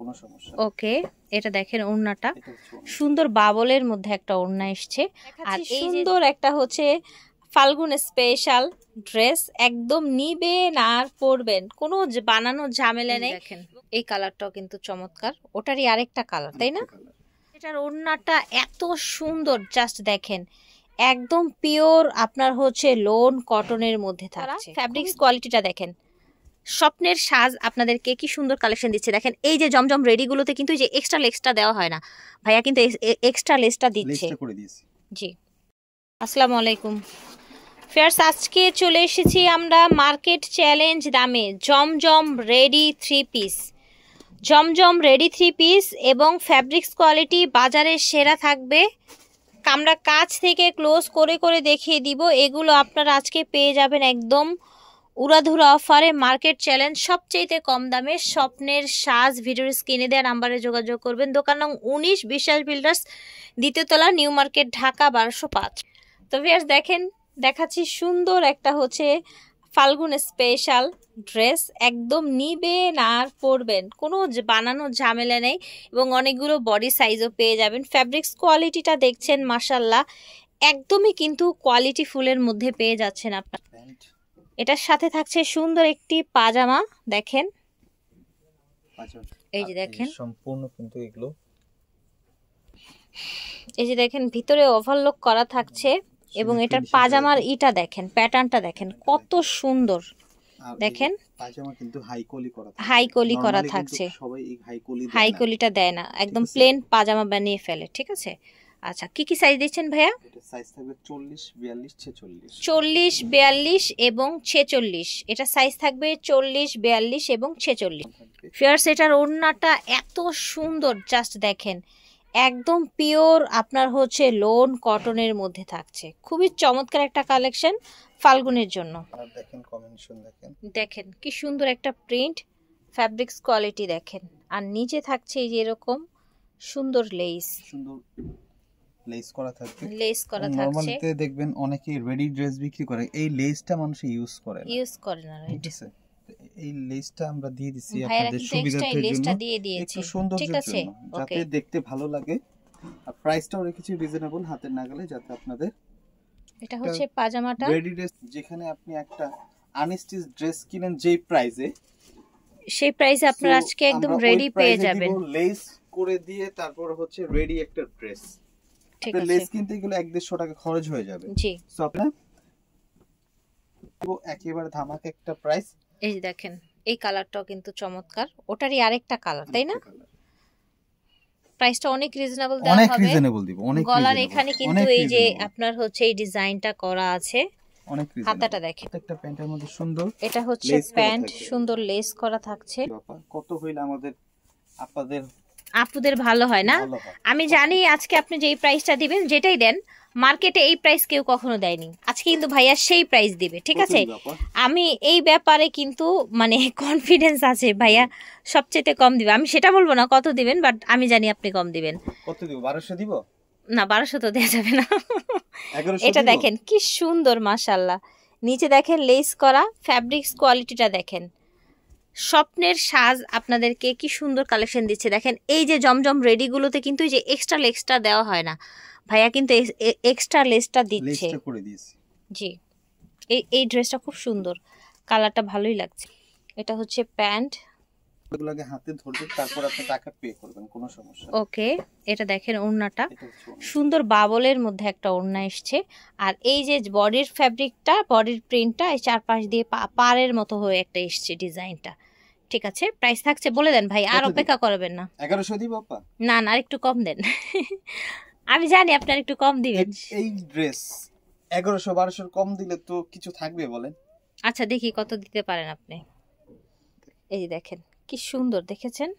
কোনো সমস্যা। ওকে, এটা দেখেন ওড়নাটা সুন্দর বাবলের মধ্যে একটা ওড়না এসছে। আর সুন্দর একটা হচ্ছে ফাল্গুন স্পেশাল ড্রেস, একদম নিবেন আর পরবেন, কোনো বানানো ঝামেলা নেই। দেখেন এই কালারটাও কিন্তু চমৎকার, ওটারই আরেকটা কালার, তাই না? এটার ওড়নাটা এত সুন্দর, জাস্ট দেখেন, একদম পিওর আপনার হচ্ছে লোন কটনের মধ্যে থাকছে। ফ্যাব্রিক্স কোয়ালিটিটা দেখেন, স্বপ্নের সাজ আপনাদেরকে কি সুন্দর কালেকশন দিচ্ছে। দেখেন এই যে জমজম রেডিগুলোতে কিন্তু এই যে এক্সট্রা লেসটা দেওয়া হয় না, ভাইয়া কিন্তু এক্সট্রা লেসটা দিচ্ছে। জি, আসসালামু আলাইকুম ফেয়ার্স, আজকে চলে এসেছি আমরা মার্কেট চ্যালেঞ্জ দামে জমজম রেডি থ্রি পিস। জমজম রেডি থ্রি পিস এবং ফ্যাব্রিক্স কোয়ালিটি বাজারের সেরা থাকবে। আমরা কাছ থেকে ক্লোজ করে করে দেখিয়ে দিব, এগুলো আপনারা আজকে পেয়ে যাবেন একদম উড়াধুরা অফারে। মার্কেট চ্যালেঞ্জ সবচেয়ে কম দামে স্বপ্নের সাজ। ভিডিওর স্ক্রিনে দেওয়া নাম্বারে যোগাযোগ করবেন। দোকান নং 19, বিশ্বাস বিল্ডার্স, দ্বিতীয় তলা, নিউ মার্কেট, ঢাকা 1205। তো ভিউয়ার্স দেখেন, দেখাচ্ছি সুন্দর একটা হচ্ছে ফাল্গুন স্পেশাল ড্রেস, একদম নিবেন আর পরবেন, কোনো বানানো ঝামেলা নেই এবং অনেকগুলো বডি সাইজও পেয়ে যাবেন। ফ্যাব্রিক্স কোয়ালিটিটা দেখছেন মাশাল্লাহ, একদমই কিন্তু কোয়ালিটি ফুলের মধ্যে পেয়ে যাচ্ছেন আপনার। এটার সাথে থাকছে সুন্দর একটি পাজামা, দেখেন এই যে দেখেন সম্পূর্ণ কিন্তু এগুলো, এই যে দেখেন ভিতরে ওভারলক করা থাকছে এবং এটার পাজামার ইটা দেখেন, প্যাটার্নটা দেখেন কত সুন্দর। দেখেন পাজামা কিন্তু হাই কলি করা থাকছে, সবাই এই হাই কলিটা দেয় না, একদম প্লেন পাজামা বানিয়ে ফেলে, ঠিক আছে? আচ্ছা, কি কি সাইজ দিচ্ছেন ভাইয়া? এটা সাইজ থাকবে 40, 42, 46। 40, 42 এবং 46, এটা সাইজ থাকবে 40, 42 এবং 46। ফিয়ার্স, এটার ওড়নাটা এত সুন্দর, জাস্ট দেখেন, একদম পিওর আপনার হচ্ছে লোন কটনের মধ্যে থাকছে। খুবই চমৎকার একটা কালেকশন ফাল্গুনের জন্য। দেখেন কম্বিনেশন দেখেন, দেখেন কি সুন্দর একটা প্রিন্ট, ফ্যাব্রিক্স কোয়ালিটি দেখেন, আর নিচে থাকছে এই যে এরকম সুন্দর লেস, সুন্দর লেস করা থাকবে। নরমালিতে দেখবেন অনেকে রেডি ড্রেস বিক্রি করে, এই লেসটা মানুষ ইউজ করে না, রাইট? ঠিক আছে, এই লেসটা আমরা দিয়ে দিছি আপনাদের সুবিধার জন্য, একটু সৌন্দর্যের জন্য, যাতে দেখতে ভালো লাগে। আর প্রাইসটাও রেখেছি রিজনেবল, হাতের নাগালে, যাতে আপনাদের। এটা হচ্ছে পাজামাটা। রেডি ড্রেস যেখানে আপনি একটা আনস্টিচ ড্রেস কিনেন যেই প্রাইসে, সেই প্রাইসে আপনারা আজকে একদম রেডি পেয়ে যাবেন, লেস করে দিয়ে। তারপর হচ্ছে রেডি একটা ড্রেস, ঠিক আছে, লেস কিনতে গেলে 1-150 টাকা খরচ হয়ে যাবে। জি, সো আপনারা একেবারে ধামাকা একটা প্রাইস। এই যে দেখেন এই কালারটাও কিন্তু চমৎকার, ওটারই আরেকটা কালার, তাই না? প্রাইসটা অনেক রিজনেবল দেওয়া হবে, অনেক রিজনেবল দিব, অনেক গলার এখানে কিন্তু এই যে আপনার হচ্ছে এই ডিজাইনটা করা আছে, অনেক রিজনেবল। হাতাটা দেখেন, একটা প্যান্টের মধ্যে সুন্দর, এটা হচ্ছে প্যান্ট, সুন্দর লেস করা থাকছে। কত হইলে আমাদের আপুদের ভালো হয় না? আমি জানি আজকে আপনি যেই প্রাইসটা দিবেন, যেটাই দেন, মার্কেটে এই প্রাইস কেউ কখনো দেয়নি, আজকে কিন্তু ভাইয়া সেই প্রাইস দিবে, ঠিক আছে? আমি এই ব্যাপারে কিন্তু মানে কনফিডেন্স আছে, ভাইয়া সবচেয়ে কম দিবে। আমি সেটা বলবো না কত দিবেন, বাট আমি জানি আপনি কম দিবেন। কত দিব? 1200 দিব না, 1200 তো দেওয়া যাবে না। এটা দেখেন কি সুন্দর মাশাআল্লাহ, নিচে দেখেন লেস করা, ফ্যাব্রিক্স কোয়ালিটিটা দেখেন, স্বপ্নের সাজ আপনাদেরকে কি সুন্দর কালেকশন দিচ্ছে। দেখেন এই যে জমজম রেডিগুলোতে কিন্তু এই যে এক্সট্রা লেসটা দেওয়া হয় না, ভাইয়া কিন্তু এক্সট্রা লেসটা দিচ্ছে। জি, এই ড্রেসটা খুব সুন্দর, কালারটা ভালোই লাগছে। এটা হচ্ছে প্যান্ট, এগুলোকে হাতে ধরবে, তারপর আপনি টাকা পে করবেন, কোনো সমস্যা। ওকে, এটা দেখেন ওড়নাটা সুন্দর বাবলের মধ্যে একটা ওড়না এসছে। আর এই যে বডির ফ্যাব্রিকটা, বডির প্রিন্টটা এই চারপাশ দিয়ে পাড়ের মতো হয়ে একটা এসছে ডিজাইনটা, ঠিক আছে? প্রাইস থাকছে বলে দেন ভাই, আর অপেক্ষা করবেন না। 1100 দিব আপা? না না, আর একটু কম দেন। আমি জানি আপনার একটু কম দিবেন। এই ড্রেস 1100-1200 কম দিলে তো কিছু থাকবে বলেন? আচ্ছা দেখি কত দিতে পারেন আপনি। এই যে দেখেন কি সুন্দর, দেখেছেন?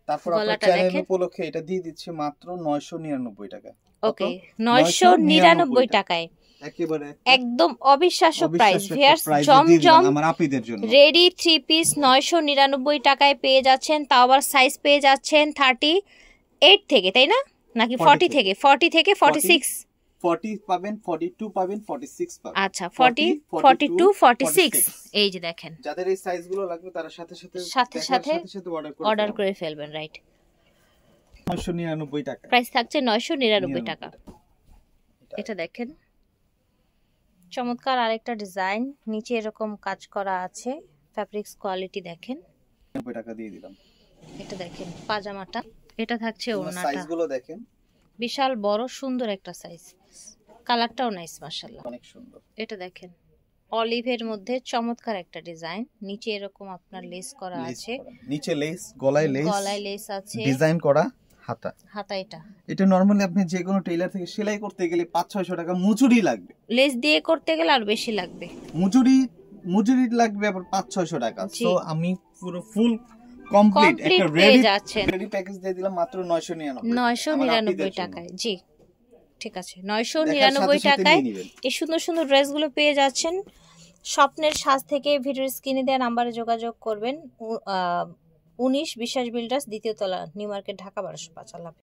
তারপর আপনার চ্যানেল উপলক্ষে এটা দিয়ে দিচ্ছি মাত্র 999 টাকা। ওকে, 999 টাকায় একেবারে একদম অবিশ্বাস্য প্রাইস। ভিউয়ার্স, জমজম আমার আপীদের জন্য রেডি 3 পিস 999 টাকায় পেয়ে যাচ্ছেন। তাও আবার সাইজ পেয়ে যাচ্ছেন 38 থেকে, তাই না? নাকি 40 থেকে 46? 40 পাবেন, 42 পাবেন, 46 পাবেন। আচ্ছা 40 42 46 এই যে দেখেন, যাদের এই সাইজগুলো লাগবে তারা সাথে অর্ডার করে ফেলবেন। রাইট, 999 টাকা প্রাইস থাকছে 999 টাকা। এটা দেখেন চমৎকার আরেকটা ডিজাইন, নিচে এরকম কাজ করা আছে, ফ্যাব্রিক্স কোয়ালিটি দেখেন, 90 টাকা দিয়ে দিলাম। এটা দেখেন পাজামাটা, এটা থাকছে ওড়নাটা, সাইজগুলো দেখেন বিশাল বড় সুন্দর একটা সাইজ, কালারটাও নাইস মাশাআল্লাহ, অনেক সুন্দর। এটা দেখেন অলিভের মধ্যে চমৎকার একটা ডিজাইন, নিচে এরকম আপনার লেস করা আছে, নিচে লেস, গলায় লেস আছে, ডিজাইন করা হাতা। এটা নরমালি আপনি যে কোনো টেইলার থেকে সেলাই করতে গেলে 500-600 টাকা মজুরি লাগবে, লেস দিয়ে করতে গেলে আর বেশি লাগবে, মজুরি লাগবে আবার 500-600 টাকা। সো আমি পুরো ফুল কমপ্লিট একটা রেডি প্যাকেজ দিয়ে দিলাম মাত্র 999 টাকায়। জি ঠিক আছে, 999 টাকায় এই সুন্দর সুন্দর ড্রেসগুলো পেয়ে যাচ্ছেন। স্বপ্নের সাজ থেকে ভিডিওর স্ক্রিনে দেওয়া নাম্বারে যোগাযোগ করবেন। 19 বিশ্বাস বিল্ডার্স, দ্বিতীয় তলা, নিউ মার্কেট, ঢাকা 1205।